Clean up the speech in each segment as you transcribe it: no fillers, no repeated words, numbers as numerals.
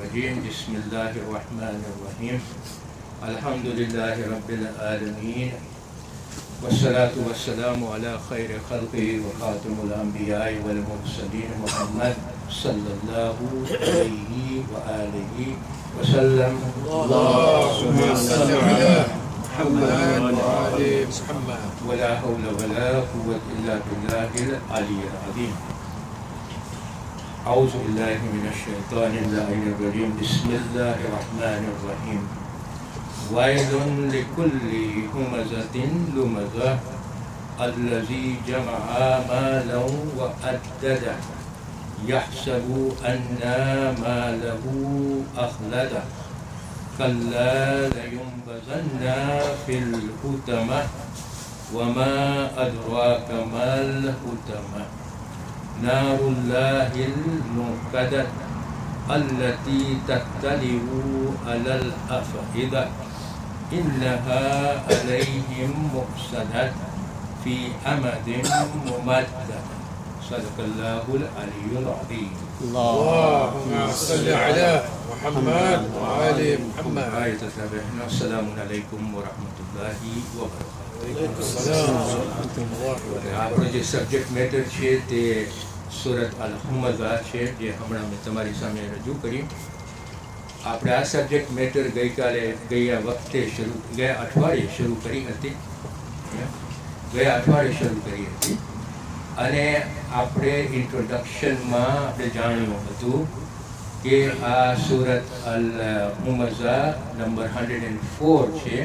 الرجيم بسم الله الرحمن الرحيم الحمد لله رب العالمين والصلاة والسلام على خير خلقه وخاتم الأنبياء والمرسلين محمد صلى الله عليه وآله وسلم. اللهم صل على محمد وآل محمد. ولا حول ولا قوة إلا بالله العلي العظيم. أعوذ بالله من الشيطان اللعين الرجيم بسم الله الرحمن الرحيم. ويل لكل همزة لمزة الذي جمع مالا وعدده يحسب أن ماله أخلده كلا لينبذن في الحطمة وما أدراك ما الحطمة نار الله الموقدة التي تطلع على الأفئدة إنها عليهم مؤصدة في أمد ممددة. صدق الله العلي العظيم. اللهم صل على محمد وآل محمد. آية التابعين. السلام عليكم ورحمة الله وبركاته. આપણો જે subject matter છે તે સુરત અલ હુમઝા છે, જે હમણાં મેં તમારી સામે રજૂ કરી. આપણે આ સબ્જેક્ટ મેટર ગયા અઠવાડિયે શરૂ કરી હતી અને આપણે ઇન્ટ્રોડક્શનમાં આપણે જાણ્યું હતું કે આ સુરત અલ હુમઝા નંબર 104 છે.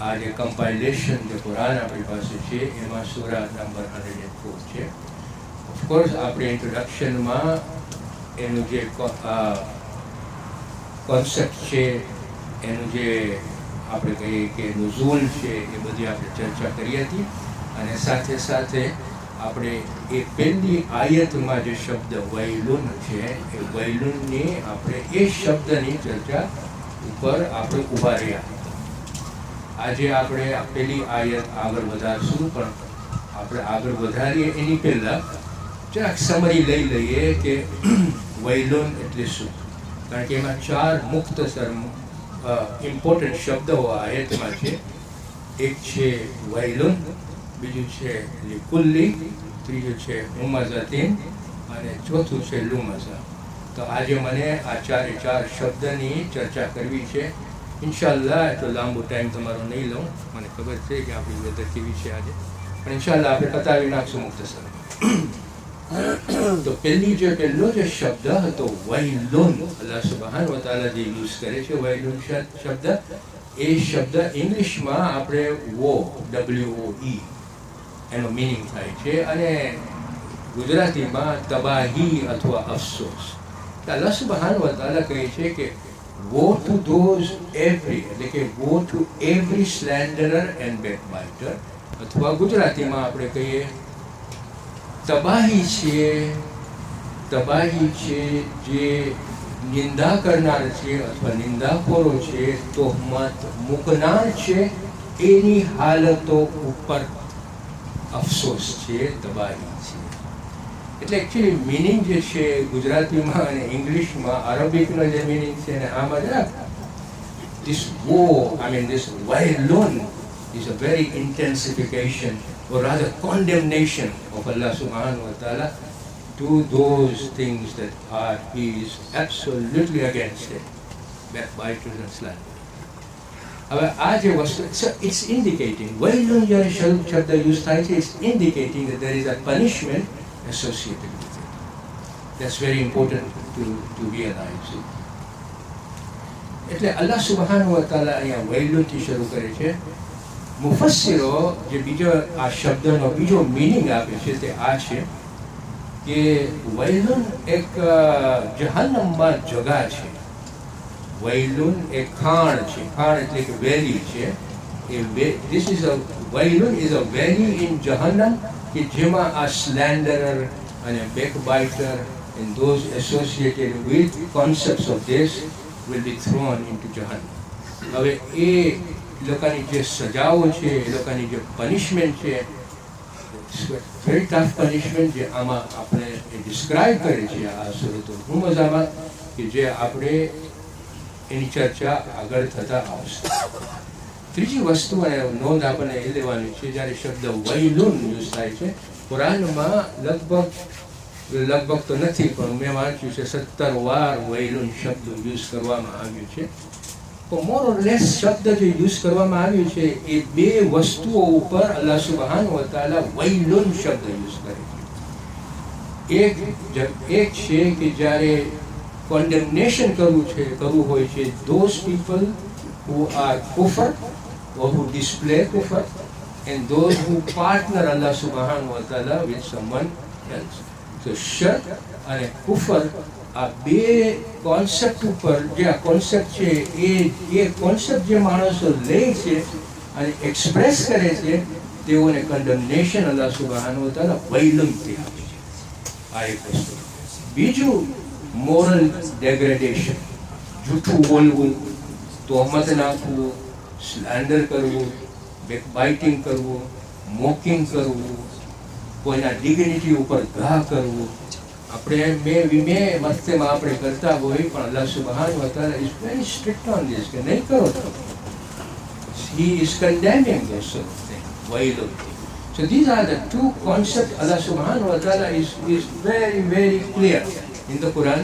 આ જે કમ્પાઇલેશન જે કુરાન આપણી પાસે છે એમાં સૂરા નંબર 104 છે. ઓફકોર્સ આપણે ઇન્ટ્રોડક્શનમાં એનું જે કોન્સેપ્ટ છે, એનું જે આપણે કહીએ કે નુઝૂલ છે, એ બધી આપણે ચર્ચા કરી હતી. અને સાથે સાથે આપણે એ પહેલી આયતમાં જે શબ્દ વૈલુન છે, એ વૈલુનની આપણે એ શબ્દની ચર્ચા ઉપર આપણે ઊભા રહ્યા. આજે આપણે પેલી આયત આગળ વધારશું, પણ આપણે આગળ વધારીએ એની પહેલાં જરાક સમરી લઈ લઈએ કે વૈલુન એટલે શું. કારણ કે એમાં 4 મુખ્તસર ઇમ્પોર્ટન્ટ શબ્દો આયતમાં છે. એક છે વૈલુન, બીજું છે લિકુલ્લી, ત્રીજું છે હુમઝાતિન અને ચોથું છે લુમઝા. તો આજે મને આ 4 શબ્દની ચર્ચા કરવી છે. ઇન્શાલ્લાહ એટલો લાંબો ટાઈમ તમારો નહીં લઉં. મને ખબર છે કે આપણી વેધર કેવી છે આજે, પણ ઇન્શાલ્લાહ આપણે પતાવી નાખશું મુખ્તસર. તો પહેલો જે શબ્દ હતો વૈલુન, અલ્લાહ સુબ્હાનહુ વ તઆલા જે યુઝ કરે છે વૈલુન શબ્દ, એ શબ્દ ઇંગ્લિશમાં આપણે WOE એનો મિનિંગ થાય છે, અને ગુજરાતીમાં તબાહી અથવા અફસોસ. અલ્લાહ સુબ્હાનહુ વ તઆલા કહે છે કે woe to those એટલે કે woe to every slanderer and backbiter, અથવા ગુજરાતીમાં આપણે કહીએ તબાહી છે જે નિંદા કરનાર છે અથવા નિંદાખોરો છે, તોહમત મૂકનાર છે, એની હાલતો ઉપર અફસોસ છે, તબાહી છે. એટલે એકચ્યુઅલી મિનિંગ જે છે ગુજરાતીમાં અને ઇંગ્લિશમાં, અરબિકનો જે મિનિંગ છે ને આમાં જરાક this wailun is a very intensification or rather condemnation of Allah subhanahu wa ta'ala to those things that he is absolutely against it, backbiters and slanderers. હવે આ જે વસ્તુ, it's indicating, wailun જ્યારે શબ્દ યુઝ થાય છે, it's indicating that there is a punishment associated with it. That's very important to realize it. એટલે અલ્લાહ સુબ્હાનહુ વ તઆલા અહીંયા વૈલુનથી શરૂ કરે છે. મુફસ્સિરો જે બીજો આ શબ્દનો બીજો મિનિંગ આપે છે તે આ છે કે વૈલુન એક જહન્નમમાં જગા છે. વૈલુન એક ખાણ છે, ખાણ એટલે કે વેલી છે. વૈલુન ઇઝ અ વેલી ઇન જહન્નમ, કે જેમાં આ સ્લેન્ડરર અને બેકબાઇટર and those associated with concepts of this will be thrown into Jahannam. હવે એ લોકોની જે સજાઓ છે, એ લોકોની જે પનિશમેન્ટ છે, very tough punishment જે આમાં આપણે ડિસ્ક્રાઇબ કરે છે આ સૂરતુલ હુમઝામાં, કે જે આપણે એની ચર્ચા આગળ થતા આવશે. ત્રીજી વસ્તુ અને નોંધ આપણને એ લેવાની છે, જ્યારે શબ્દ વૈલુન યુઝ થાય છે કુરાનમાં લગભગ તો નથી પણ મેં વાંચ્યું છે 17 વાર વૈલુન શબ્દ યુઝ કરવામાં આવ્યું છે. તો મોર ઓર લેસ શબ્દ જે યુઝ કરવામાં આવ્યું છે એ બે વસ્તુઓ ઉપર અલ્લાહ સુબ્હાનહુ વ તઆલા વૈલુન શબ્દ યુઝ કરે છે. એક છે કે જ્યારે condemnation કરવું હોય છે those people who are kufr or who display kufr and those who partner Allah subhanahu wa ta'ala with someone else. So shirk અને કુફર આ બે કોન્સેપ્ટ ઉપર જે આ કોન્સેપ્ટ છે એ કોન્સેપ્ટ જે માણસો લે છે અને એક્સપ્રેસ કરે છે તેઓને કન્ડમનેશન અલ્લાહ સુબ્હાનહુ વ તઆલા વૈલુનથી આપે છે. આ એક વસ્તુ. બીજું મોરલ ડેગ્રેડેશન, જૂઠું બોલવું, તોહમત નાખવું, સ્લેન્ડર કરવું, બેકબાઇટિંગ કરવું, મોકિંગ કરવું, કોઈના ડિગ્નિટી ઉપર ઘા કરવું. આપણે મસ્તેમાં આપણે કરતા હોય પણ અલ્લાહ સુબ્હાનહુ વ તઆલા is very strict on this કે નહીં કરો તો he is condemning those sort of things. Wailun. So these are the two concepts Allah subhanahu wa ta'ala is very, very clear in the Quran.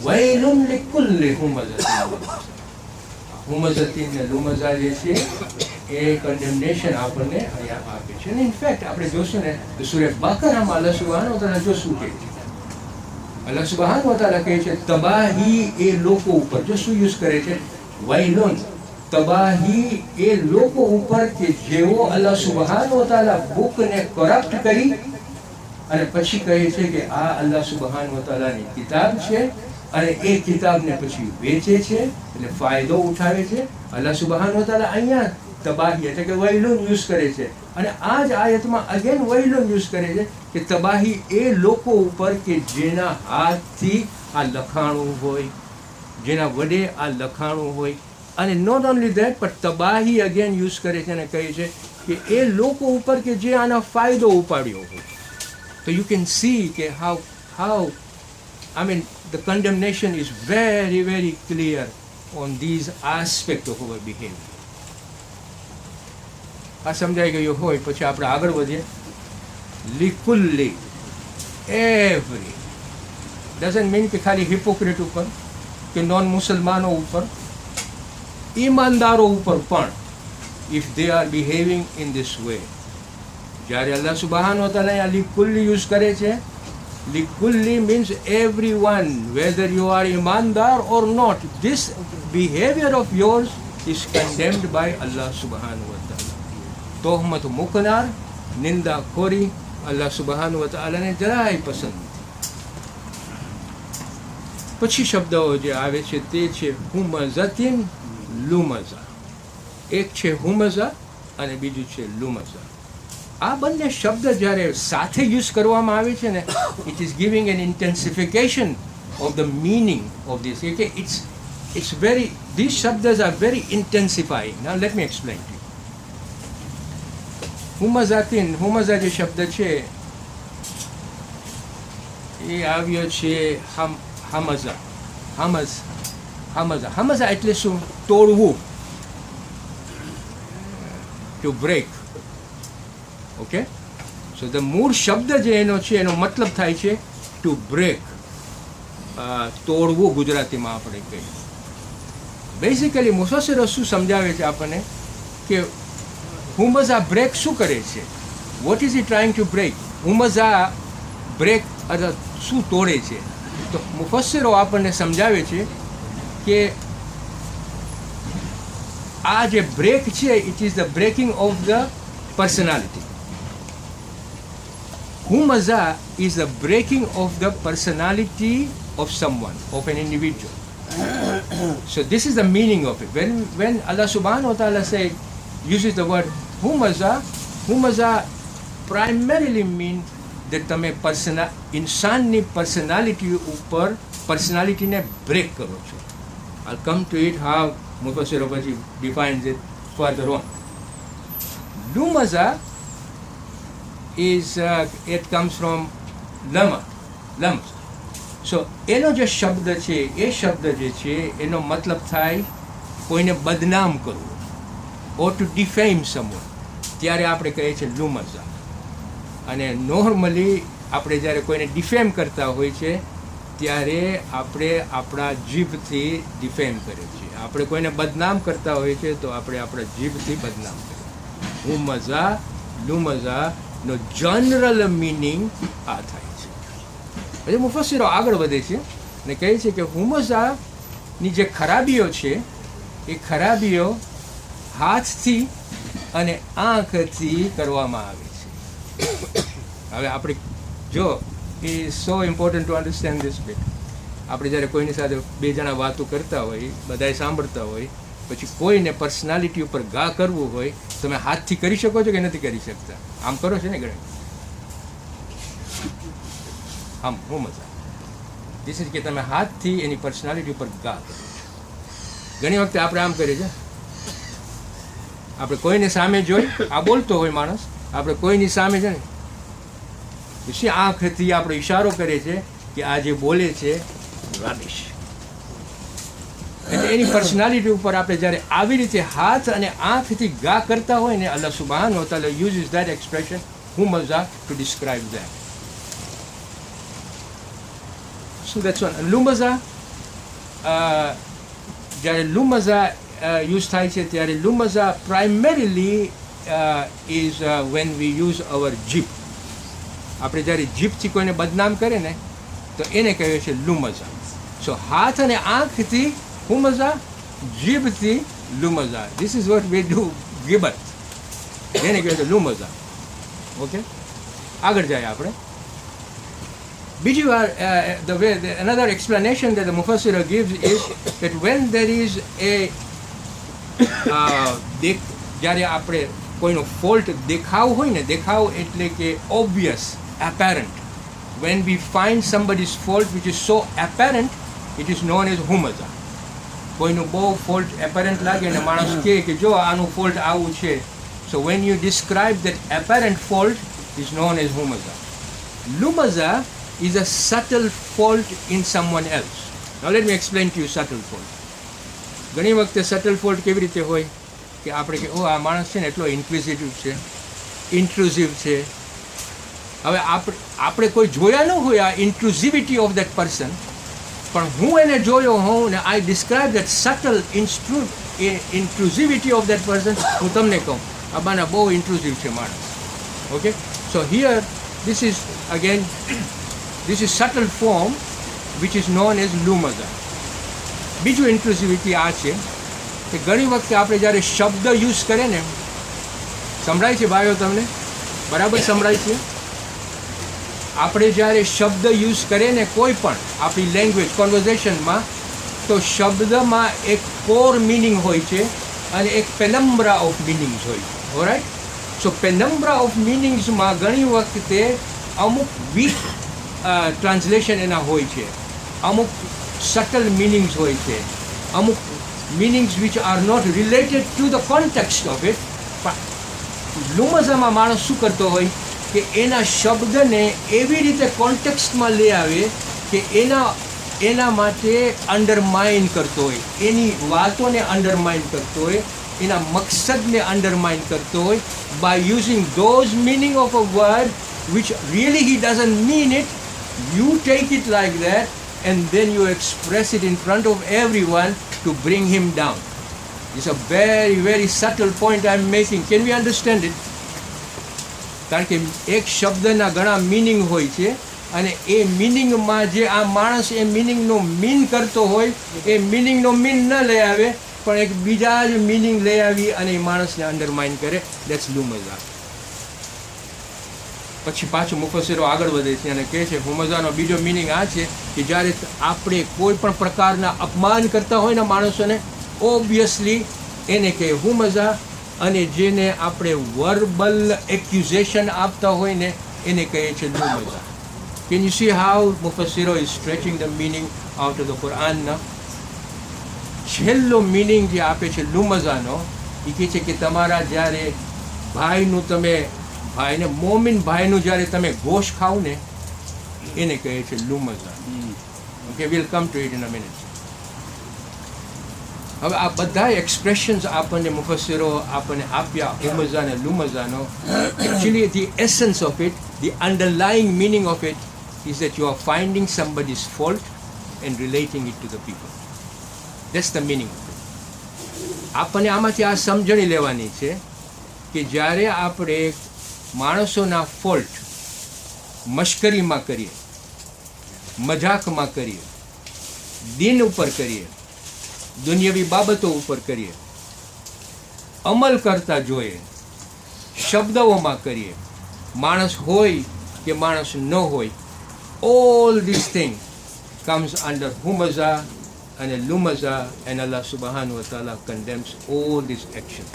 Wailun likulli humazatin. હુમઝતિન ને લુમઝા જે છે એ કન્ડેમનેશન આપણને અહીંયા આપે છે. અને ઇનફેક્ટ આપણે જોશું ને તો સૂરહ બકરામાં અલ્લાહ સુબ્હાનહુ વ તઆલા જો શું કહે છે, અલ્લાહ સુબ્હાનહુ વ તઆલા કહે છે તબાહી એ લોકો ઉપર. જો શું યુઝ કરે છે, વૈલુન, તબાહી એ લોકો ઉપર કે જેઓ અલ્લાહ સુબ્હાનહુ વ તઆલા બુકને કરપ્ટ કરી અને પછી કહે છે કે આ અલ્લાહ સુબ્હાનહુ વ તઆલાની કિતાબ છે અને એ કિતાબને પછી વેચે છે એટલે ફાયદો ઉઠાવે છે. અલ્લાહ સુબ્હાનહુ વ તઆલા અહીંયા તબાહી એટલે કે વૈલુન યુઝ કરે છે અને આ જ આયતમાં અગેન વૈલુન યુઝ કરે છે કે તબાહી એ લોકો ઉપર કે જેના હાથથી આ લખાણું હોય, જેના વડે આ લખાણું હોય. અને નોટ ઓનલી ધેટ પણ તબાહી અગેન યુઝ કરે છે અને કહે છે કે એ લોકો ઉપર કે જે આનો ફાયદો ઉપાડ્યો હોય. તો યુ કેન સી કે how I mean the condemnation is very, very clear on these aspects of our behavior. આ સમજાઈ ગયું હોય પછી આપણે આગળ વધીએ. લિકુલ્લી, એવરી ડઝન્ટ મીન કે ખાલી હિપોક્રેટ ઉપર કે નોન મુસલમાનો ઉપર, ઈમાનદારો ઉપર પણ if they are behaving in this way. જ્યારે અલ્લાહ સુબ્હાનહુ વ તઆલા આ લિકુલ્લી યુઝ કરે છે, likulli means everyone, whether you are imandar or not, this behavior of yours is condemned by Allah subhanahu wa ta'ala. તોહમત મુકનાર, નિંદા ખોરી અલ્લાહ સુબ્હાનહુ વ તઆલાને જરાય પસંદ નથી. પછી શબ્દો જે આવે છે તે છે હુમઝતિન લુમઝા. એક છે હુમઝા અને બીજું છે લુમઝા. આ બંને શબ્દ જ્યારે સાથે યુઝ કરવામાં આવે છે ને, it is giving an intensification of the meaning of this. કે it's very, these શબ્દસ are very intensifying. Now let me explain to you. હુમઝા જે શબ્દ છે એ આવ્યો છે હમઝા એટલે શું? તોડવું, to break. Okay, so the મૂળ શબ્દ જે એનો છે એનો મતલબ થાય છે ટુ બ્રેક, તોડવું ગુજરાતીમાં આપણે કહીએ. બેઝિકલી મુફસ્સિરો શું સમજાવે છે આપણને કે હુમઝા બ્રેક શું કરે છે, what is it trying to break. હુમઝા બ્રેક અથવા શું તોડે છે? તો મુફસ્સિરો આપણને સમજાવે છે કે આ જે બ્રેક છે it is the breaking of the personality. Humaza is the breaking of the personality of someone, of an individual. So this is the meaning of it. When Allah subhanahu wa ta'ala uses the word humaza primarily mean that તમે ઇન્સાનની personality ઉપર પર્સનાલિટીને break કરો છો. I'll come to it how Mufassir defines it further on. Lumaza is it comes from lama. સો એનો જે શબ્દ છે એ શબ્દ જે છે એનો મતલબ થાય કોઈને બદનામ કરવું, ઓર ટુ ડિફેમ સમવન, ત્યારે આપણે કહીએ છીએ લુમઝા. અને નોર્મલી આપણે જ્યારે કોઈને ડિફેમ કરતા હોય છે ત્યારે આપણે આપણા જીભથી ડિફેમ કરીએ છીએ. આપણે કોઈને બદનામ કરતા હોઈએ છીએ તો આપણે આપણા જીભથી બદનામ કરીએ. હુમઝા લુમઝાનો જનરલ મિનિંગ આ થાય છે. પછી મુફસ્સીરો આગળ વધે છે અને કહે છે કે હુમઝાની જે ખરાબીઓ છે એ ખરાબીઓ હાથથી અને આંખથી કરવામાં આવે છે. હવે આપણે જો એ so important to understand this bit. આપણે જ્યારે કોઈની સાથે બે જણા વાતો કરતા હોય, બધાએ સાંભળતા હોય, પછી કોઈને પર્સનાલિટી ઉપર ઘા કરવું હોય, તમે હાથથી કરી શકો છો કે નથી કરી શકતા? આમ કરો છો ને ગણે આમ હું મજા દિસ ઇઝ કે તમે હાથથી એની પર્સનાલિટી ઉપર ઘા કરો. ઘણી વખતે આપણે આમ કરીએ છીએ, આપણે કોઈને સામે જોઈ, આ બોલતો હોય માણસ, આપણે કોઈની સામે છે ને પછી આંખથી આપણે ઈશારો કરે છે કે આ જે બોલે છે રાબિશ. એટલે એની પર્સનાલિટી ઉપર આપણે જ્યારે આવી રીતે હાથ અને આંખથી ઘા કરતા હોય ને, અલ્લાહ સુબહાનહુ વ તઆલા યુઝિસ ધેટ એક્સપ્રેશન હુમઝા to describe that. So that's one. લુમઝા, જ્યારે લુમઝા યુઝ થાય છે ત્યારે લુમઝા primarily is when we use our જીભ. આપણે જ્યારે જીભથી કોઈને બદનામ કરે ને તો એને કહેવાય છે લુમઝા. સો હાથ અને આંખથી હુમઝા, જીભથી લુમઝા. This is what we do ગિબત, એને કહેવાય છે લુમઝા. ઓકે, આગળ જાય આપણે. બીજી વાર the way another explanation that the Mufassir gives is that when there is a જ્યારે આપણે કોઈનો ફોલ્ટ દેખાવ હોય ને, દેખાવ એટલે કે obvious, apparent. When we find somebody's fault which is so apparent, it is known as humaza. કોઈનું બહુ ફોલ્ટ apparent લાગે ને માણસ કહે કે જો આનું ફોલ્ટ આવું છે, so when you describe that apparent fault, is known as humaza. Lumaza is a subtle fault in someone else. Now let me explain to you subtle fault. ઘણી વખતે subtle fault કેવી રીતે હોય કે આપણે કે ઓ આ માણસ છે ને એટલો ઇન્ક્વિઝિટિવ છે, ઇન્ટ્રુઝિવ છે. હવે આપણે કોઈ જોયા ન હોય આ ઇન્ટ્રુઝિવિટી ઓફ દેટ પર્સન, પણ હું એને જોયો હોઉં ને I describe that subtle intrusivity of that person. હું તમને કહું આ બાના બહુ ઇન્ટ્રુઝિવ છે માણસ. Okay, so here this is subtle form which is known as lumaza. બીજું ઇન્ટ્રુઝિવિટી આ છે કે ઘણી વખતે આપણે જ્યારે શબ્દ યુઝ કરીએ ને, સંભળાય છે ભાઈઓ તમને? બરાબર સંભળાય છે? આપણે જ્યારે શબ્દ યુઝ કરીએ ને કોઈ પણ આપણી લેંગ્વેજ કોન્વર્ઝેશનમાં, તો શબ્દમાં એક કોર મિનિંગ હોય છે અને એક પેનમ્બ્રા ઓફ મિનિંગ્સ હોય છે. ઓરાઈટ? સો પેનમ્બ્રા ઓફ મિનિંગ્સમાં ઘણી વખતે અમુક વીક ટ્રાન્સલેશન એના હોય છે, અમુક સટલ મિનિંગ્સ હોય છે, અમુક meanings which are not related to the context of it. પણ લુમઝામાં માણસ શું કરતો હોય કે એના શબ્દને એવી રીતે કોન્ટેક્સ્ટમાં લઈ આવે કે એના માટે અંડરમાઇન કરતો હોય, એની વાતોને અંડરમાઇન કરતો હોય, એના મકસદને અંડરમાઇન કરતો હોય, by using those meaning of a word which really he doesn't mean it. You take it like that and then you express it in front of everyone to bring him down. It's a very, very subtle point I'm making. Can we understand it? કારણ કે એક શબ્દના ઘણા meaning હોય છે અને એ મિનિંગમાં જે આ માણસ એ મિનિંગનો મીન કરતો હોય એ મિનિંગનો મીન ન લઈ આવે પણ એક બીજા જ મિનિંગ લઈ આવી અને એ માણસને અંડરમાઇન કરે. દેટ્સ લુમઝા. પછી પાછું મુફસ્સીરો આગળ વધે છે અને કહે છે હુમઝાનો બીજો મિનિંગ આ છે કે જ્યારે આપણે કોઈ પણ પ્રકારના અપમાન કરતા હોય ને માણસોને, ઓબ્વિયસલી એને કહે હુમઝા, અને જેને આપણે વર્બલ એક્યુઝેશન આપતા હોય ને એને કહે છે લુમઝા. કેન યુ સી હાઉ મુફસ્સીરો is stretching the meaning out of the Quran ના? છેલ્લો મિનિંગ જે આપે છે લુમઝાનો એ કહે છે કે તમારા જ્યારે ભાઈનું તમે મોમિન ભાઈનું જ્યારે તમે ગોશ ખાવ ને એને કહે છે લુમઝા. Okay, we'll come to it in a minute. હવે આ બધા એક્સપ્રેશન્સ આપણને મુફસ્સિરો આપણને આપ્યા હુમઝા અને લુમઝાનો. Actually the essence of it, the underlying meaning of it is that you are finding somebody's fault and relating it to the people. That's the meaning of it. આપણને આમાંથી આ સમજણી લેવાની છે કે જ્યારે આપણે માણસોના ફોલ્ટ મશ્કરીમાં કરીએ, મજાકમાં કરીએ, દિન ઉપર કરીએ, દુનિયાવી બાબતો ઉપર કરીએ, અમલ કરતા જોઈએ, શબ્દોમાં કરીએ, માણસ હોય કે માણસ ન હોય, all these things comes under humaza and lumaza, and Allah subhanahu wa ta'ala condemns all these actions.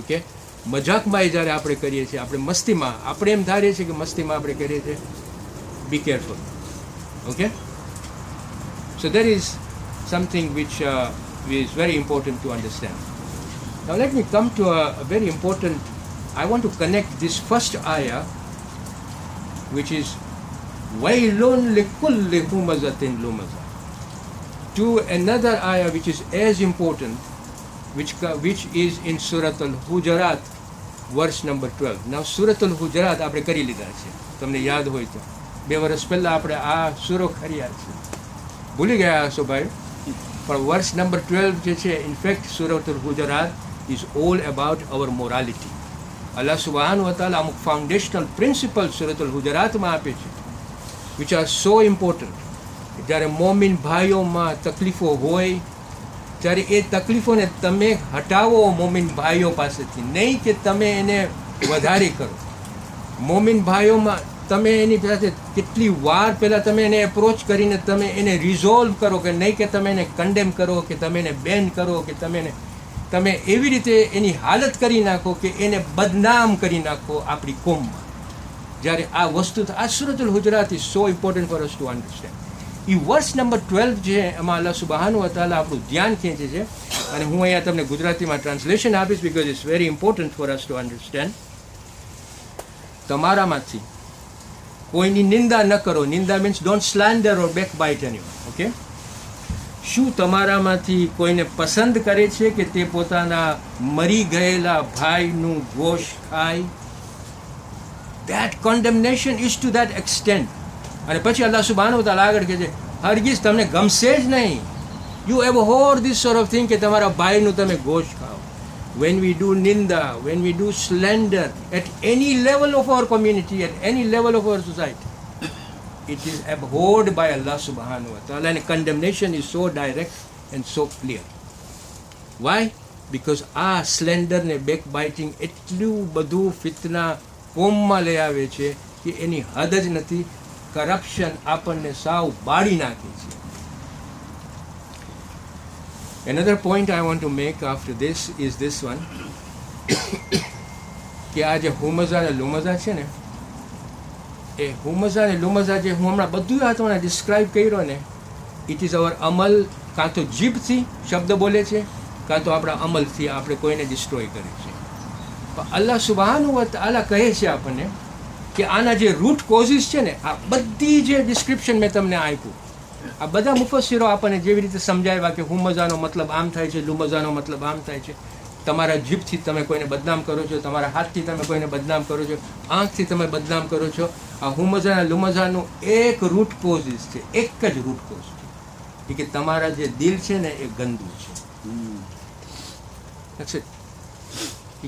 Okay? મજાકમાં જ્યારે આપણે કરીએ છીએ, આપણે મસ્તીમાં, આપણે એમ ધારીએ છીએ કે મસ્તીમાં આપણે કરીએ છીએ, be careful. Okay? So there is something which is very important to understand. Now let me come to a very important, I want to connect this first ayah, which is wailun likulli humazatin lumaza, to another ayah which is as important, which is in Surah Al-Hujurat, verse number 12. Now Surah Al-Hujurat આપણે કરી લીધા છે, તમને યાદ હોય તો 2 વર્ષ પહેલા આપણે આ સૂરો કર્યા છે, ભૂલી ગયા હશો ભાઈ. પણ વર્સ નંબર 12 જે છે, ઇનફેક્ટ સુરત અલ-હુજરાત is all about our morality. Allah સુબહાનહુ વ તઆલા અમુક ફાઉન્ડેશનલ પ્રિન્સિપલ સુરત અલ-હુજરાતમાં આપે છે, વિચ આર સો ઇમ્પોર્ટન્ટ. જ્યારે મોમિન ભાઈઓમાં તકલીફો હોય ત્યારે એ તકલીફોને તમે હટાવો મોમિન ભાઈઓ પાસેથી, નહીં કે તમે એને વધારે કરો. મોમિન ભાઈઓમાં તમે એની સાથે કેટલી વાર પહેલાં તમે એને એપ્રોચ કરીને તમે એને રિઝોલ્વ કરો, કે નહીં કે તમે એને કન્ડેમ કરો, કે તમે એને બેન કરો, કે તમે એવી રીતે એની હાલત કરી નાખો કે એને બદનામ કરી નાખો આપણી કોમમાં. જ્યારે આ વસ્તુ, આ સૂરત અલ-હુજરાત is so important for us to understand. એ વર્સ નંબર 12 છે, એમાં અલ્લાહ સુબહાનહુ વ તઆલા આપણું ધ્યાન ખેંચે છે, અને હું અહીંયા તમને ગુજરાતીમાં ટ્રાન્સલેશન આપીશ, because it's very important for us to understand. તમારામાંથી કોઈની નિંદા ન કરો. નિંદા means don't slander or back bite anyone. Okay? શું તમારામાંથી કોઈને પસંદ કરે છે કે તે પોતાના મરી ગયેલા ભાઈનું ગોશ ખાય? That condemnation is to that extent. અને પછી અલ્લાહ સુબહાનહુ વ તઆલા આગળ કહે છે, હરગીઝ તમને ગમશે જ નહીં. You abhor this sort of thing, કે તમારા ભાઈનું તમે ગોશ ખાઓ. When we do ninda, when we do slander at any level of our community, at any level of our society, it is abhorred by Allah subhanahu wa ta'ala, and condemnation is so direct and so clear. Why? Because આ slander ને backbiting એટલું બધું ફિતના કોમમાં લઈ આવે છે કે એની હદ જ નથી. કરપ્શન આપણને સાવ બાળી નાખે છે. Another point I want to make after this is this one, કે આ જે હુમઝા અને લુમઝા છે ને, એ હુમઝા અને લુમઝા જે હું હમણાં બધું આ તમને ડિસ્ક્રાઇબ કર્યો ને, ઇટ ઇઝ અવર અમલ. કાં તો જીભથી શબ્દ બોલે છે, કાં તો આપણા અમલથી આપણે કોઈને ડિસ્ટ્રોય કરે છે. પણ અલ્લાહ સુબહાનહુ વ તઆલા કહે છે આપણને કે આના જે રૂટ કોઝિસ છે ને, આ બધી જે ડિસ્ક્રિપ્શન મેં તમને આપ્યું, આ બધા મુફસ્સિરો આપણને જેવી રીતે સમજાવ્યા કે હુમઝાનો મતલબ આમ થાય છે, લુમઝાનો મતલબ આમ થાય છે. તમારા જીભથી તમે કોઈને બદનામ કરો છો, તમારા હાથથી તમે કોઈને બદનામ કરો છો, આંખથી તમે બદનામ કરો છો. આ હુમઝા અને લુમઝાનું એક રૂટ કોઝિસ છે, એક જ રૂટ કોઝ છે, કે તમારા જે દિલ છે ને એ ગંદુ છે.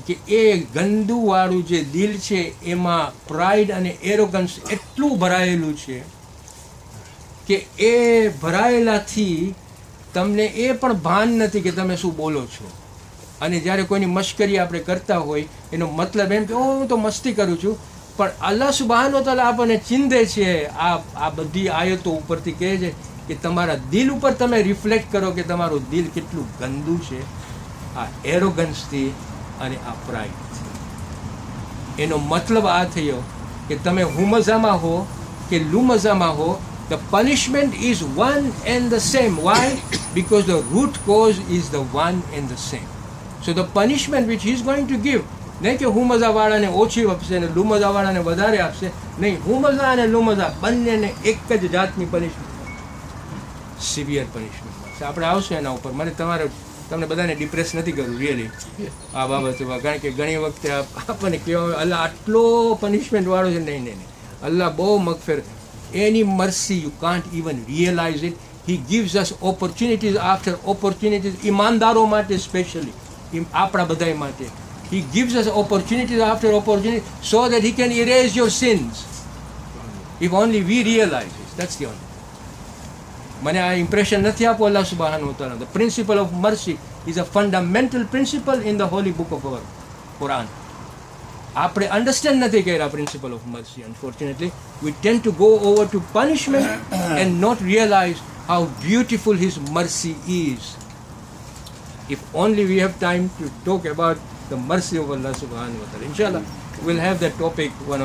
કે એ ગંદુવાળું જે દિલ છે એમાં પ્રાઇડ અને એરોગન્સ એટલું ભરાયેલું છે કે એ ભરાયેલાથી તમને એ પણ ભાન નથી કે તમે શું બોલો છો. અને જ્યારે કોઈની મશ્કરી આપણે કરતા હોય, એનો મતલબ એમ કે હું તો મસ્તી કરું છું, પણ અલ્લાહ સુબહાનહુ વ તઆલા આપણને ચીંધે છે. આ બધી આયતો ઉપરથી કહે છે કે તમારા દિલ ઉપર તમે રિફ્લેક્ટ કરો કે તમારું દિલ કેટલું ગંદુ છે આ એરોગન્સથી અને આ પ્રાઇડથી. એનો મતલબ આ થયો કે તમે હુમઝામાં હો કે લુમઝામાં હો, the punishment is one and the same. Why? Because the root cause is the one and the same. So the punishment which he is going to give, નહીં કે હુમઝાવાળાને ઓછી આપશે ને લુમઝાવાળાને વધારે આપશે, નહીં, હુમઝા અને લુમઝા બંનેને એક જ જાતની પનિશમેન્ટ. Severe punishment. આપણે આવશું એના ઉપર. તમને બધાને ડિપ્રેસ નથી કરવું રિયલી આ બાબતમાં, કારણ કે ઘણી વખતે આપણને કહેવાય અલ્લાહ આટલો પનિશમેન્ટ વાળો છે. નહીં, અલ્લાહ બહુ મગફિર. Any mercy you can't even realise it. He gives us opportunities after opportunities, ઈમાનદારો માટે સ્પેશિયલી, આપણા બધા માટે. He gives us opportunities after opportunity so that he can erase your sins if only we realise it. That's the only. મને આ impression નથી આપો Allah સુબહાનહુ વ તઆલા. The principle of mercy is a fundamental principle in the holy book of our Quran. આપણે understand નથી કર્યા principle of mercy. Unfortunately we tend to go over to punishment and not realise how beautiful his mercy is. If only we have time to talk about the mercy of Allah subhanahu wa ta'ala. Inshallah, we'll have that topic one of